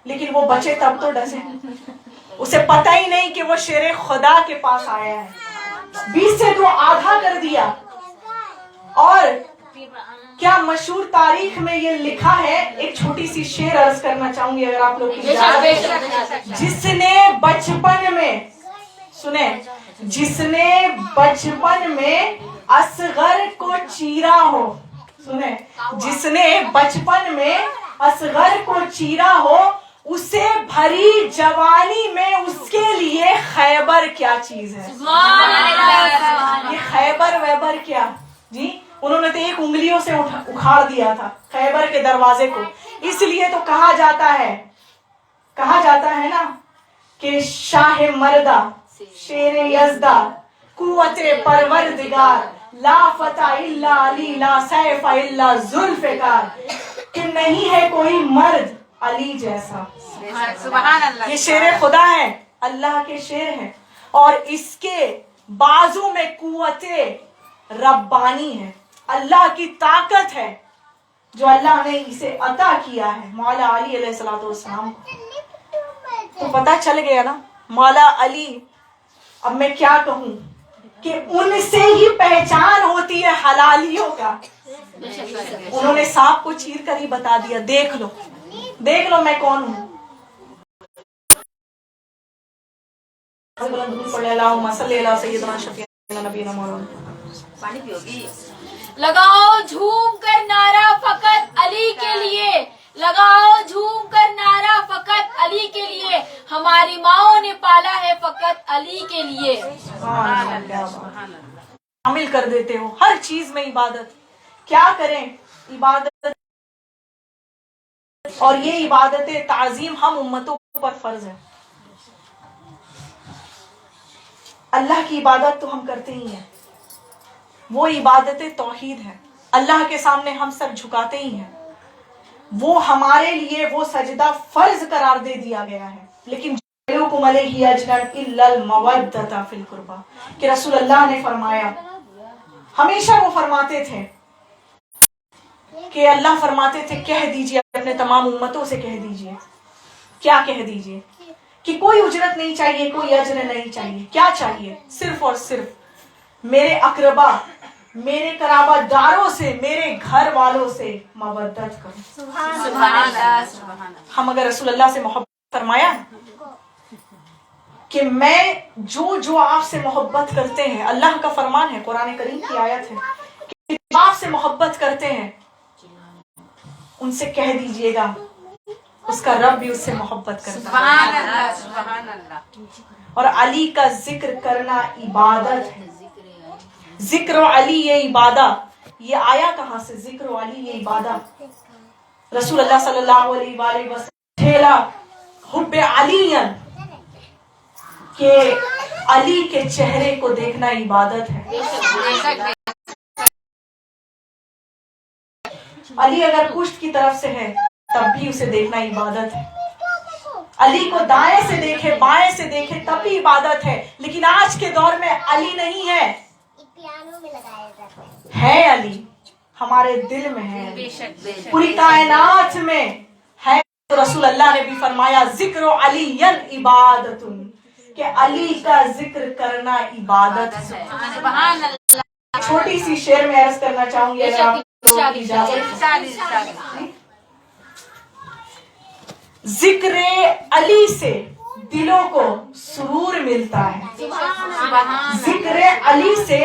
लेकिन वो बचे तब तो डसे। उसे पता ही नहीं कि वो शेर खुदा के पास आया है। बीच से तो आधा कर दिया। और क्या मशहूर तारीख में ये लिखा है, एक छोटी सी शेर अर्ज करना चाहूंगी अगर आप लोग की इजाजत। जिसने बचपन में, सुने, जिसने बचपन में असगर को चीरा हो, सुने, जिसने बचपन में असगर को चीरा हो, उसे भरी जवानी में उसके लिए खैबर क्या चीज है। ये खैबर वैबर क्या जी। उन्होंने तो एक उंगलियों से उखाड़ दिया था खैबर के दरवाजे को। اس لیے تو کہا جاتا ہے نا کہ شاہ مردہ شیر یزدہ قوت پروردگار لا فتح الا علی لا سیف الا ذوالفقار، کہ نہیں ہے کوئی مرد علی جیسا۔ سبحان اللہ، یہ شیر خدا ہے، اللہ کے شیر ہے، اور اس کے بازو میں قوت ربانی ہے، اللہ کی طاقت ہے جو اللہ نے اسے عطا کیا ہے مولا علی علیہ الصلوۃ والسلام کو۔ تو پتہ چل گیا نا مولا علی، اب میں کیا کہوں کہ ان سے ہی پہچان ہوتی ہے حلالیوں کا۔ انہوں نے سانپ کو چیر کر ہی بتا دیا، دیکھ لو میں کون ہوں۔ اللہم صلی علی سیدنا شفیعنا نبینا مولانا۔ پانی پیو گی؟ لگاؤ جھوم کر نعرہ فقط علی کے لیے، لگاؤ جھوم کر نعرہ فقط علی کے لیے، ہماری ماؤں نے پالا ہے فقط علی کے لیے۔ شامل کر دیتے ہو ہر چیز میں عبادت، کیا کریں عبادت، اور یہ عبادت تعظیم ہم امتوں پر فرض ہے۔ اللہ کی عبادت تو ہم کرتے ہی ہیں، وہ عبادت توحید ہے، اللہ کے سامنے ہم سب جھکاتے ہی ہیں، وہ ہمارے لیے وہ سجدہ فرض قرار دے دیا گیا ہے۔ لیکن جعلوکم علیہ اجرا الا المودۃ فی القربى، کہ رسول اللہ نے فرمایا، ہمیشہ وہ فرماتے تھے کہ اللہ فرماتے تھے کہہ دیجئے اپنے تمام امتوں سے، کہہ دیجئے، کیا کہہ دیجئے کہ کوئی اجرت نہیں چاہیے، کوئی اجر نہیں چاہیے، کیا چاہیے؟ صرف اور صرف میرے اقربا، میرے قرابہ داروں سے، میرے گھر والوں سے مودت کرو۔ سبحان اللہ، سبحان اللہ۔ ہم اگر رسول اللہ سے محبت فرمایا کہ میں جو آپ سے محبت کرتے ہیں، اللہ کا فرمان ہے، قرآن کریم کی آیت ہے کہ جو آپ سے محبت کرتے ہیں ان سے کہہ دیجئے گا اس کا رب بھی اس سے محبت کرتا ہے۔ سبحان اللہ، سبحان اللہ۔ اور علی کا ذکر کرنا عبادت ہے، ذکر و علی یہ عبادت، یہ آیا کہاں سے؟ ذکر و علی یہ عبادت، رسول اللہ صلی اللہ علیہ وآلہ وسلم ٹھیلا حب علی، کہ علی کے چہرے کو دیکھنا عبادت ہے۔ علی اگر پشت کی طرف سے ہے تب بھی اسے دیکھنا عبادت ہے، علی کو دائیں سے دیکھے بائیں سے دیکھے تب بھی عبادت ہے۔ لیکن آج کے دور میں علی نہیں ہے، ہے علی ہمارے دل میں ہے، پوری کائنات میں ہے۔ تو رسول اللہ نے بھی فرمایا ذکر علی عبادت، کہ علی کا ذکر کرنا عبادت ہے۔ سبحان اللہ۔ چھوٹی سی شعر میں عرض کرنا چاہوں گی اگر آپ لوگوں کی اجازت ہے۔ ذکر علی سے دلوں کو سرور ملتا ہے، ذکر علی سے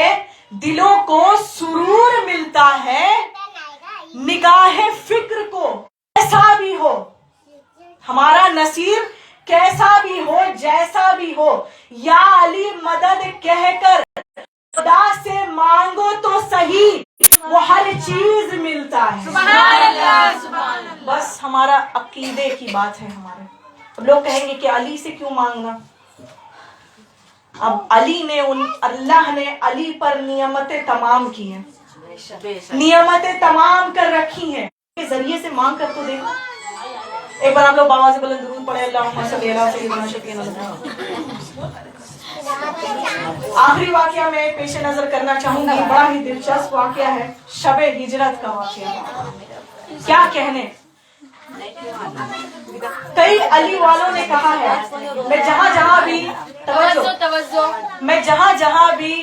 دلوں کو سرور ملتا ہے، نگاہ فکر کو کیسا بھی ہو، ہمارا نصیب کیسا بھی ہو، جیسا بھی ہو، یا علی مدد کہہ کر خدا سے مانگو تو صحیح، وہ ہر چیز ملتا ہے۔ سبحان اللہ، سبحان اللہ۔ بس ہمارا عقیدے کی بات ہے ہمارے۔ اب لوگ کہیں گے کہ علی سے کیوں مانگنا؟ اب علی نے اللہ نے علی پر نعمتیں تمام کی ہیں، نعمتیں تمام کر رکھی ہیں، کے ذریعے سے مانگ کر تو دیکھو۔ ایک بار آپ لوگ باواز بلند درود پڑھے، اللہم صلی علی سیدنا شفیعنا نبینا۔ آخری واقعہ میں پیش نظر کرنا چاہوں گی، بڑا ہی دلچسپ واقعہ ہے، شب ہجرت کا واقعہ۔ کیا کہنے، کئی علی والوں نے کہا ہے، میں جہاں بھی توجہ میں جہاں بھی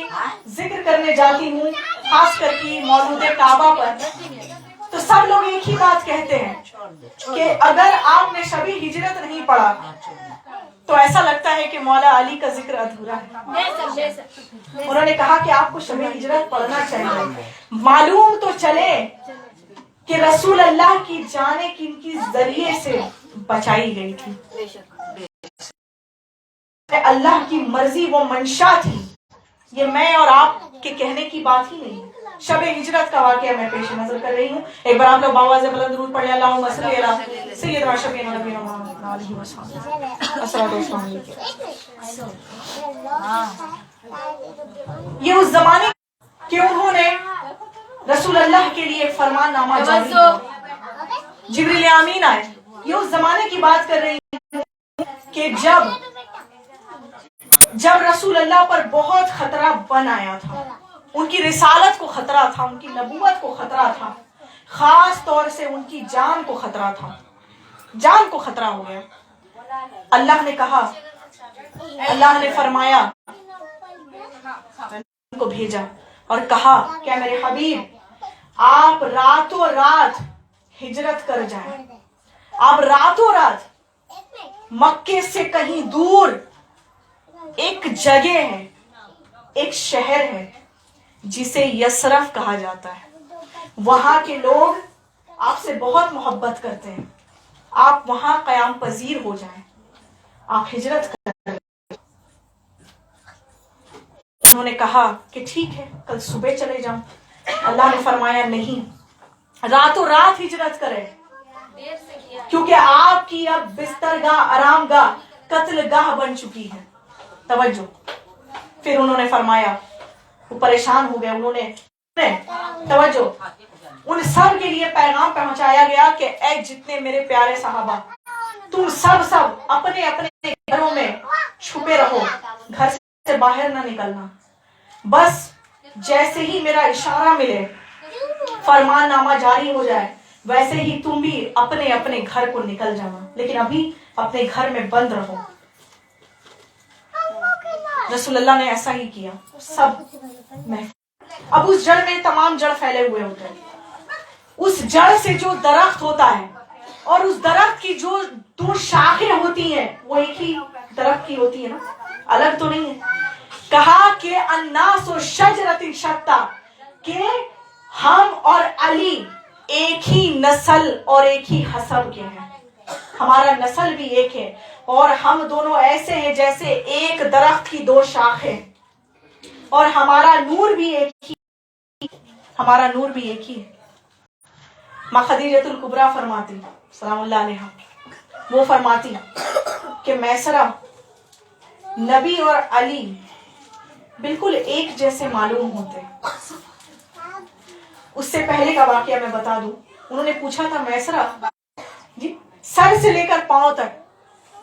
ذکر کرنے جاتی ہوں، خاص کر کے مولود کعبہ پر، تو سب لوگ ایک ہی بات کہتے ہیں کہ اگر آپ نے شب ہجرت نہیں پڑھا تو ایسا لگتا ہے کہ مولا علی کا ذکر ادھورا ہے۔ انہوں نے کہا کہ آپ کو شب ہجرت پڑھنا چاہیے، معلوم تو چلے کہ رسول اللہ کی جانیں کن کی ذریعے سے بچائی گئی تھی، اللہ کی مرضی وہ منشا تھی ये मैं और आप के कहने की बात ही नहीं है। शब हिजरत का वाकया मैं पेश नजर कर रही हूँ। एक बार आप लोग बाबा से बुलंद दुरूद पढ़े अल्लाहुम्मा सल्ली अला सय्यिदना शफीना नबीना मुहम्मद अलैहि वसल्लम। ये उस जमाने के उन्होंने रसूल अल्लाह के लिए एक फरमाननामा जारी किया। जिब्रील आमीन आए। ये उस जमाने की बात कर रही हूँ कि जब रसूल अल्लाह पर बहुत खतरा बन आया था, उनकी रिसालत को खतरा था, उनकी नबूवत को खतरा था, खास तौर से उनकी जान को खतरा था, जान को खतरा हो गया। अल्लाह ने कहा, अल्लाह ने फरमाया, उनको भेजा और कहा क्या मेरे हबीब आप रातों रात हिजरत कर जाएं। आप रातों रात मक्के से कहीं दूर एक जगह है, एक शहर है जिसे यसरफ कहा जाता है। वहां के लोग आपसे बहुत मोहब्बत करते हैं। आप वहां कयाम पजीर हो जाएं, आप हिजरत करें। उन्होंने कहा कि ठीक है, कल सुबह चले जाऊं। अल्लाह ने फरमाया नहीं, रातों रात हिजरत करें, क्योंकि आपकी अब बिस्तरगाह, आरामगाह कत्लगाह बन चुकी है। तवज्जो। फिर उन्होंने फरमाया, वो परेशान हो गए, उन्होंने तवज्जो, उन सब के लिए पैगाम पहुंचाया गया कि ऐ जितने मेरे प्यारे साहबा, तुम सब अपने अपने घरों में छुपे रहो, घर से बाहर ना निकलना। बस जैसे ही मेरा इशारा मिले, फरमाननामा जारी हो जाए, वैसे ही तुम भी अपने अपने घर को निकल जाना, लेकिन अभी अपने घर में बंद रहो। रसूलुल्लाह ने ऐसा ही किया। सब में अब उस जड़ में तमाम जड़ फैले हुए होते हैं। उस जड़ से जो दरख्त होता है और उस दरख्त की जो दो शाखें होती हैं, वो एक ही दरख्त की होती है ना, अलग तो नहीं है। कहा कि अन्नासु शजरतिन शत्ता, कि हम और अली एक ही नस्ल और एक ही हसब के हैं। हमारा नस्ल भी एक है और हम दोनों ऐसे हैं जैसे एक दरख्त की दो शाखें, और हमारा नूर भी एक ही, हमारा नूर भी एक ही है। माँ खदीजतुल कुबरा फरमाती सलामुल्लाह अलैहा, वो फरमाती कि मैसरा नबी और अली बिल्कुल एक जैसे मालूम होते। उससे पहले का वाकया मैं बता दूं। उन्होंने पूछा था, मैसरा जी सर से लेकर पांव तक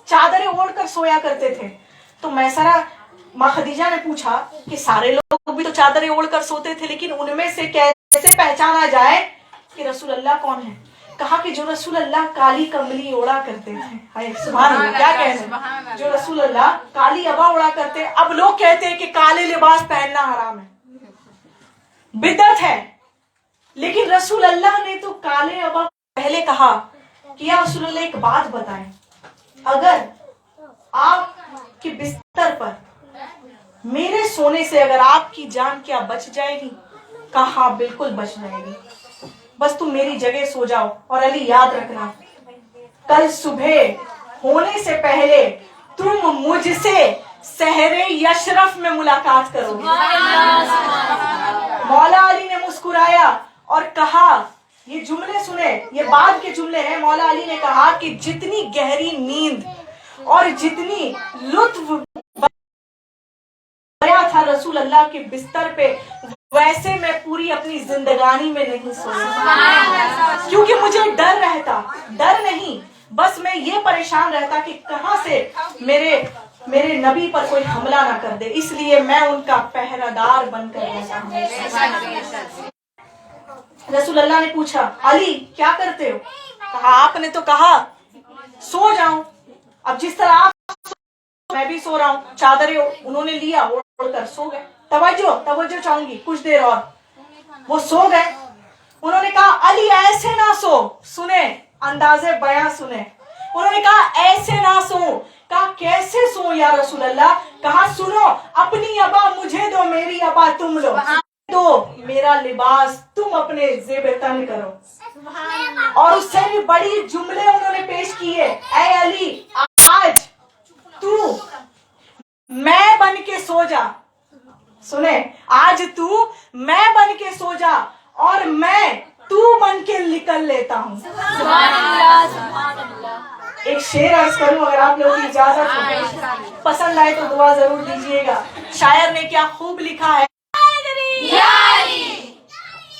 चादरें ओढ़कर सोया करते थे। तो मैसरा माँ खदीजा ने पूछा कि सारे लोग भी तो चादरें ओढ़कर सोते थे, लेकिन उनमें से कैसे पहचाना जाए कि रसूल अल्लाह कौन है? कहा कि जो रसूल अल्लाह काली कमली ओढ़ा करते थे। हाय सुभान अल्लाह, क्या कहना, जो रसूल अल्लाह काली अबा ओढ़ा करते। अब लोग कहते हैं कि काले लिबास पहनना हराम है, बिदअत है, लेकिन रसूल अल्लाह ने तो काले अबा पहले कहा कि या रसूल अल्लाह एक बात बताएं, अगर आपके बिस्तर पर मेरे सोने से अगर आपकी जान क्या बच जाएगी? कहा बिल्कुल बच जाएगी, बस तुम मेरी जगह सो जाओ। और अली याद रखना, कल सुबह होने से पहले तुम मुझसे सहरे यशरफ में मुलाकात करोगे। मौला अली ने मुस्कुराया और कहा, ये जुमले सुने, ये बाद के जुमले हैं। मौला अली ने कहा कि जितनी गहरी नींद और जितनी लुत्फ था रसूल अल्लाह के बिस्तर पे, वैसे मैं पूरी अपनी जिंदगानी में नहीं सोई, क्योंकि मुझे डर रहता, डर नहीं, बस मैं ये परेशान रहता कि कहां से मेरे नबी पर कोई हमला ना कर दे, इसलिए मैं उनका पहरादार बनकर रहता हूं। रसूल अल्लाह ने पूछा, अली क्या करते हो? कहा आपने तो कहा सो जाऊं, अब जिस तरह आप मैं भी सो रहा हूँ। चादरें उन्होंने लिया, ओढ़कर सो गए। तवज्जो चाहूंगी कुछ देर और। वो सो गए। उन्होंने कहा अली ऐसे ना सो, सुने अंदाजे बयां सुने। उन्होंने कहा ऐसे ना सो। कहा कैसे सो या रसूल अल्लाह? कहा सुनो, अपनी अबा मुझे दो, मेरी अबा तुम लो, दो मेरा लिबास तुम अपने जेब तन करो। और उससे भी बड़ी जुमले उन्होंने पेश किए, ऐ अली आज तू मैं बन के सो जा, सुने, आज तू मैं बन के सो जा और मैं तू बन के निकल लेता हूँ। सुभान अल्लाह, सुभान अल्लाह। एक शेर अर्ज करूं अगर आप लोगों की इजाजत हो, पसंद आए तो दुआ जरूर दीजिएगा। शायर ने क्या खूब लिखा है,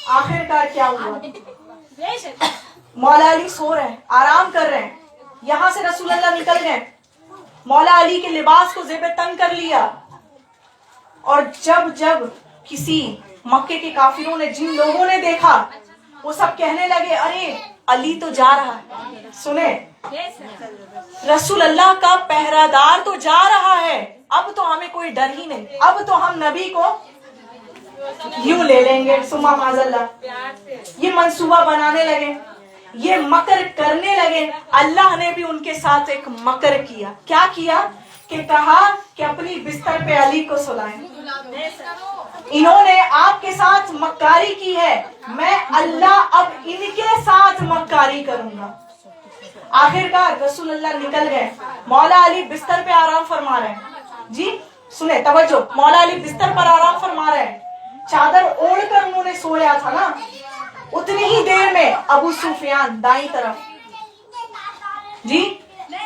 आखिरकार क्या हुआ, मौला अली सो रहे हैं, आराम कर रहे हैं, यहाँ से रसूल अल्लाह निकल गए, मौला अली के लिबास को जेब तंग कर लिया। और जब जब किसी मक्के के काफिरों ने, जिन लोगों ने देखा, वो सब कहने लगे अरे अली तो जा रहा है। सुने, रसूल अल्लाह का पहरादार तो जा रहा है, अब तो हमें कोई डर ही नहीं, अब तो हम नबी को यूं ले लेंगे। सुमा माजल्ला, ये मंसूबा बनाने लगे, ये मकर करने लगे। अल्लाह ने भी उनके साथ एक मकर किया। क्या किया कि कहा कि अपनी बिस्तर पे अली को सुलाएं। इन्होंने आपके साथ मक्कारी की है, मैं अल्लाह अब इनके साथ मक्कारी करूंगा। आखिरकार रसूल अल्लाह निकल गए, मौला अली बिस्तर पे आराम फरमा रहे हैं। जी सुने, तवज्जो, मौला अली बिस्तर पर आराम फरमा रहे हैं, चादर ओढ़कर उन्होंने सोया था ना। उतनी ही देर में अबू सुफियान दाईं तरफ, जी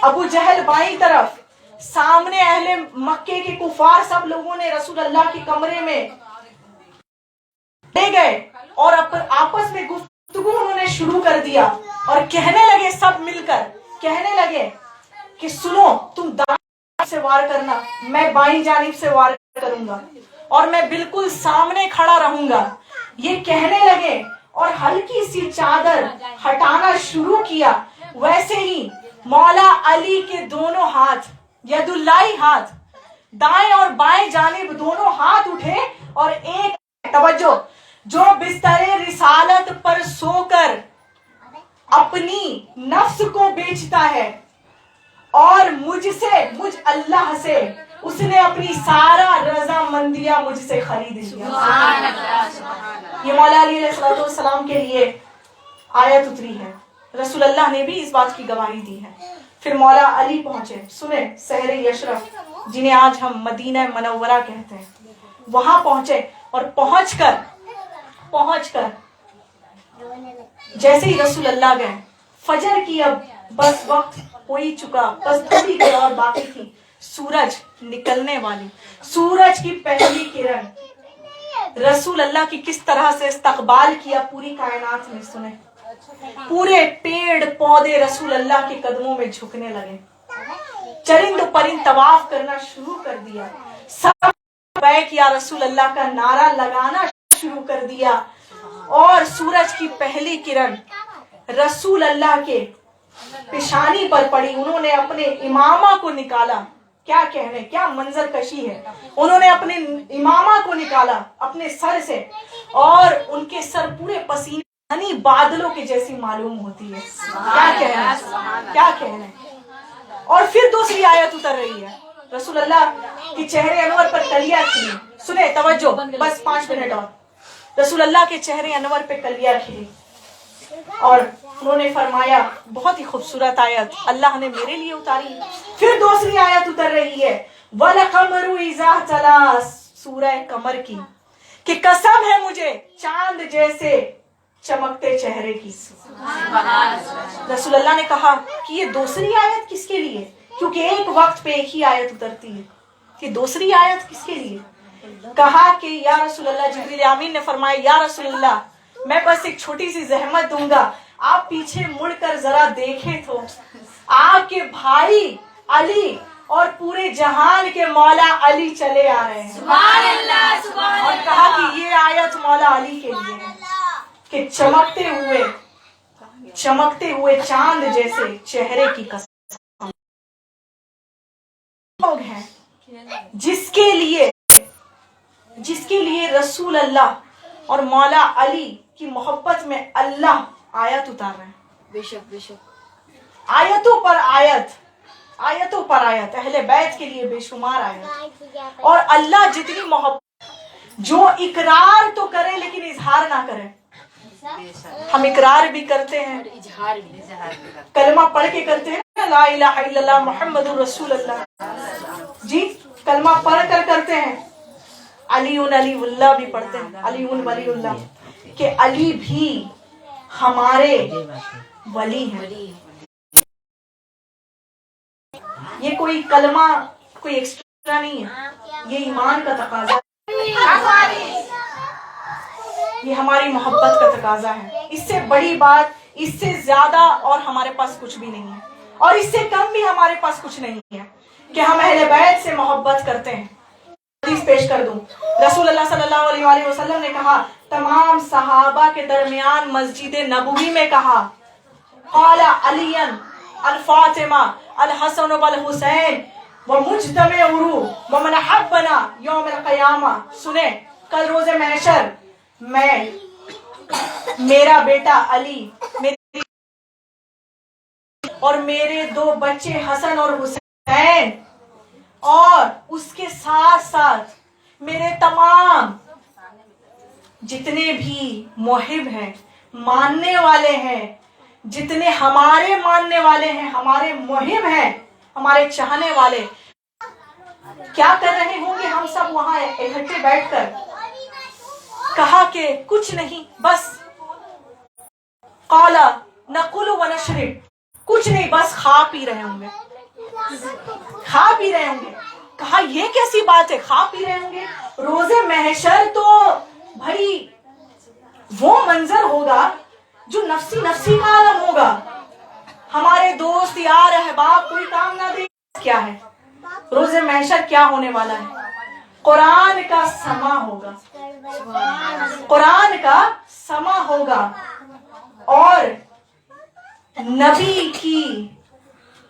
अबू जहल बाईं तरफ, सामने अहले मक्के के कुफार सब लोगों ने रसूल अल्लाह के कमरे में ले गए और आपस में गुफ्तगू उन्होंने शुरू कर दिया और कहने लगे, सब मिलकर कहने लगे कि सुनो, तुम दाईं से वार करना, मैं बाईं जानिब से वार करूंगा और मैं बिल्कुल सामने खड़ा रहूंगा। ये कहने लगे और हल्की सी चादर हटाना शुरू किया। वैसे ही मौला अली के दोनों हाथ, यदुल्लाई हाथ, दाएं और बाएं जानिब दोनों हाथ उठे और एक, तवज्जो, जो बिस्तरे रिसालत पर सोकर अपनी नफ्स को बेचता है और मुझसे, मुझ अल्लाह से उसने अपनी सारा रजामंदिया मुझसे खरीद लिया। ये मौला अली अलैहिस्सलाम के लिए आयत उतरी है। रसूल अल्लाह ने भी इस बात की गवाही दी है। फिर मौला अली पहुंचे, सुने, सहरे यशरफ, जिन्हें आज हम मदीना मनव्वरा कहते हैं, वहां पहुंचे और पहुंचकर जैसे ही रसूल अल्लाह गए, फजर की अब बस वक्त हो ही चुका, बस थोड़ी देर और बाकी थी, सूरज निकलने वाली, सूरज की पहली किरण, रसूल अल्लाह की किस तरह से इस्तकबाल किया पूरी कायनात में। सुने, पूरे पेड़ पौधे रसूल अल्लाह के कदमों में झुकने लगे, चरिंद परिंद तवाफ करना शुरू कर दिया, सब बैक या रसूल अल्लाह का नारा लगाना शुरू कर दिया और सूरज की पहली किरण रसूल अल्लाह के पेशानी पर पड़ी। उन्होंने अपने इमामा को निकाला, क्या कहने, क्या मंजर कशी है। उन्होंने अपने इमामा को निकाला अपने सर से और उनके सर पूरे पसीने बादलों की जैसी मालूम होती है। क्या कहना, क्या कहना। और फिर दूसरी आयत उतर रही है, रसूल अल्लाह के चेहरे अनवर पर कलियां खिली। सुने, तवज्जो, बस 5 मिनट और। रसूल अल्लाह के चेहरे अनवर पे कलियां खिली और उन्होंने फरमाया, बहुत ही खूबसूरत आयत अल्लाह ने मेरे लिए उतारी। फिर दूसरी आयत उतर रही है, वल कमरु इज़ा तला, सूरह कमर की, कि कसम है मुझे चांद जैसे चमकते चेहरे की। रसूल अल्लाह ने कहा कि ये दूसरी आयत किसके लिए, क्योंकि एक वक्त पे एक ही आयत उतरती है, कि दूसरी आयत किसके लिए। कहा कि या रसूल अल्लाह, जिब्रील आमीन ने फरमाया, या रसूल अल्लाह, मैं बस एक छोटी सी जहमत दूंगा, आप पीछे मुड़कर जरा देखें तो आपके भाई अली और पूरे जहान के मौला अली चले आ रहे हैं। सुभान अल्लाह, सुभान और कहा कि ये आयत मौला अली के लिए है कि चमकते हुए चांद जैसे चेहरे की कसम। लोग हैं जिसके लिए रसूल अल्लाह और मौला अली की मोहब्बत में अल्लाह आयत उतार रहे हैं। बेशक बेशक, आयतों पर आयत, अहले बैत के लिए बेशुमार आयत। और अल्लाह जितनी मोहब्बत, जो इकरार तो करे लेकिन इजहार ना करे। हम इकरार भी करते हैं, इजहार भी, कलमा पढ़ के करते हैं, ला इलाहा इल्लल्लाह मुहम्मदुर रसूलुल्लाह, जी कलमा पढ़ कर करते हैं। अलीउन अलीउल्लाह भी पढ़ते हैं, अलीउन वलीउल्लाह, कि अली भी हमारे वली हैं। ये कोई कलमा कोई एक्स्ट्रा नहीं है, ये ईमान का तकाजा है, ये हमारी मोहब्बत का तकाजा है। इससे बड़ी बात, इससे ज्यादा और हमारे पास कुछ भी नहीं है, और इससे कम भी हमारे पास कुछ नहीं है कि हम अहले बैत से मोहब्बत करते हैं। हदीस पेश कर दूं, रसूलुल्लाह सल्लल्लाहु अलैहि वसल्लम ने कहा, तमाम सहाबा के दरमियान मस्जिद नबवी में कहा, क़ाला अलियन अल फातिमा अल हसन वल हुसैन व मुज्तमे उरू व मन हब्बना यौम अल क़यामा। सुने, कल रोज़े महशर मैं, मेरा बेटा अली, मेरी और मेरे 2 बच्चे हसन और हुसैन, और उसके साथ साथ मेरे तमाम जितने भी मुहिब हैं, मानने वाले हैं, जितने हमारे मानने वाले हैं, हमारे मुहिब हैं, हमारे चाहने वाले, क्या कर रहे होंगे हम सब वहां इकट्ठे बैठकर? कहा कि कुछ नहीं, बस क़ाला नकुलु व नशरिब, कुछ नहीं, बस खा पी रहे होंगे, खा पी रहे होंगे। कहा ये कैसी बात है, खा पी रहे होंगे? रोज़े महशर तो भाई वो मंजर होगा जो नफ्सी नफ्सी का आलम होगा। हमारे दोस्त यार अहबाब कोई काम ना दे। क्या है रोज़े महशर, क्या होने वाला है? कुरान का समा होगा, कुरान का समा होगा, और नबी की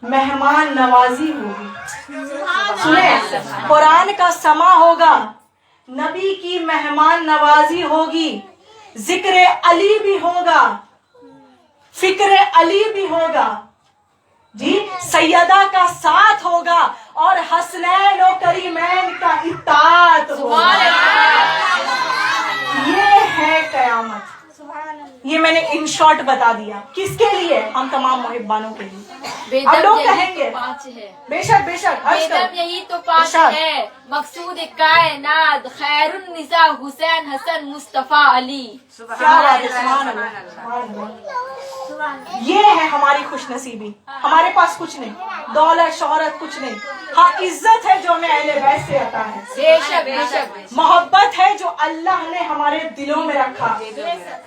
मेहमान नवाजी होगी। सुने, कुरान का समा होगा, नबी की मेहमान नवाजी होगी, जिक्र अली भी होगा, फिक्र अली भी होगा जी, सैयदा का साथ होगा, और हसनैन और करीमैन का इत्ताअत होगा। ये है कयामत। ये मैंने इन शॉर्ट बता दिया, किसके लिए? हम तमाम मुहिब्बानों के लिए। अब लोग कहेंगे बेशक बेशक, बेदम यही तो पाँच है, मकसूद कायनात खैरुन निसा हुसैन हसन मुस्तफा अली। क्या बात है, सुभान अल्लाह। ये है हमारी खुशनसीबी। हमारे पास कुछ नहीं, दौलत शोहरत कुछ नहीं, हाँ इज्जत है जो हमें अहले बैत से आता है, बेशक बेशक, मोहब्बत है जो अल्लाह ने हमारे दिलों में रखा,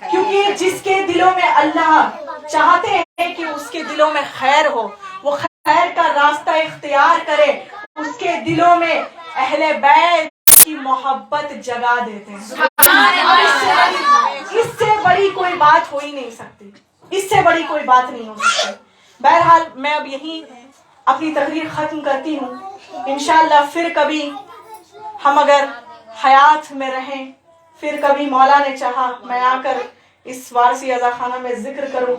क्योंकि जिसके दिलों में अल्लाह चाहते हैं कि उसके दिलों में खैर हो, वो खैर का रास्ता इख्तियार करे, उसके दिलों में अहले बैत की मोहब्बत जगा देते हैं। इससे बड़ी कोई बात हो ही नहीं सकती, इससे बड़ी कोई बात नहीं हो सकती। बहरहाल मैं अब यहीं अपनी तकरीर खत्म करती हूँ। इंशाअल्लाह फिर कभी हम अगर हयात में रहें, फिर कभी मौला ने चाहा मैं आकर इस वारसी अज़ाखाना में जिक्र करूं,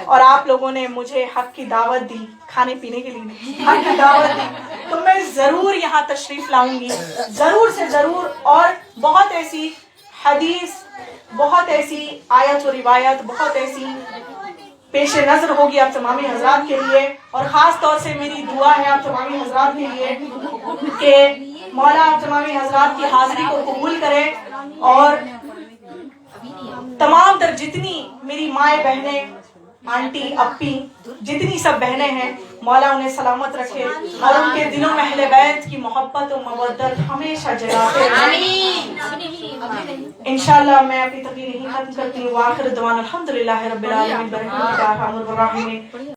और आप लोगों ने मुझे हक की दावत दी, खाने पीने के लिए हक की दावत दी, तो मैं जरूर यहाँ तशरीफ लाऊंगी, जरूर से जरूर। और बहुत ऐसी हदीस, बहुत ऐसी आयत और रिवायत, बहुत ऐसी पेश नजर होगी आप तमामी हजरात के लिए, और खास तौर से मेरी दुआ है आप तमामी हजरात के लिए कि मौला आप तमामी हजरात की हाजिरी को कबूल करे, और तमाम तर जितनी मेरी माए बहनें, आंटी अप्पी, जितनी सब बहनें हैं, मौला उन्हें सलामत रखे और उनके दिलों में अहले बैत की मोहब्बत और मवद्दत हमेशा जगाते रहे। इंशाअल्लाह मैं अपनी तकरीर यहीं खत्म करती हूँ। आखिर दुआन अल्हम्दुलिल्लाह रब्बिल आलमीन।